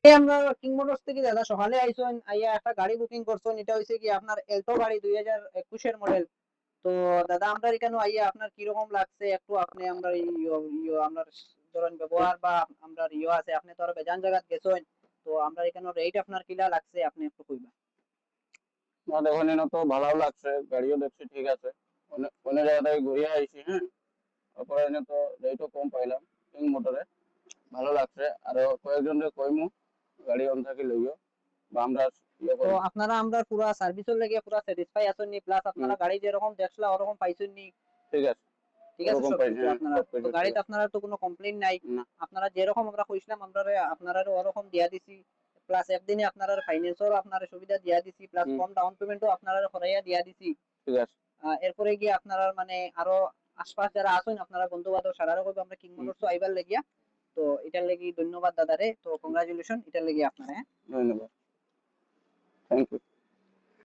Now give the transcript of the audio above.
এই আমরা king motors থেকে দাদা সকালে আইসন, আইয়া একটা গাড়ি বুকিং করছেন। এটা হইছে কি আপনার এলটো গাড়ি 2021 এর মডেল। তো দাদা আমরা এখানে আইয়া আপনার কি রকম লাগছে একটু আপনি আমরা আমরা ধরেন ব্যবহার বা আমরা আছে আপনি তো আর বেজান জায়গা গেছেন, তো আমরা এখানে রেট আপনার কিলা লাগছে আপনি একটু কইবা। না দেখুন এনে তো ভালো লাগছে, গাড়িও দেখছি ঠিক আছে, অনেক অনেক জায়গা থেকে ঘুরিয়ে আইছি। হ্যাঁ, তারপরে এনে তো রেটও কম পাইলাম কিং মোটরে, ভালো লাগছে। আর কয়েকজনকে কইমু গাড়ি অন থাকি লইও বা আমরা ইয়ে তো করবো। আপনারা আমরা পুরা সার্ভিসের লাগি পুরা স্যাটিসফাই আছেন নি, প্লাস হুম, আপনারা গাড়ি যেরকম দেখলা ওরকম পাইছেন নি? ঠিক আছে, ঠিক আছে ওরকম পাইছি, সবকিছু হ্যাঁ আপনারা তো সবকিছু ঠিক গাড়িতে আছে। আপনারা তো কোনো কমপ্লেইন নাই? না, আপনারা যেরকম আমরা কইছিলাম আমরা আপনারা ওরকম দিয়া দিছি, প্লাস একদিনে আপনারা ফাইন্যান্সও আপনারা সুবিধা দিয়া দিছি, প্লাস হুম, কম ডাউন পেমেন্টও আপনারা করাইয়া দিয়া দিছি। ঠিক আছে। এরপরে গিয়ে আপনারা মানে আরো আশপাশ যারা আছেন আপনারা বন্ধু বান্ধব সারারও কইবো আমরা কিং হুম, মোটরস আইবার লাগিয়া। তো এটার লাগি ধন্যবাদ দাদারে, তো কংগ্রাচুলেশন এটার লাগি আপনারা, হ্যাঁ। ধন্যবাদ, থ্যাংক ইউ।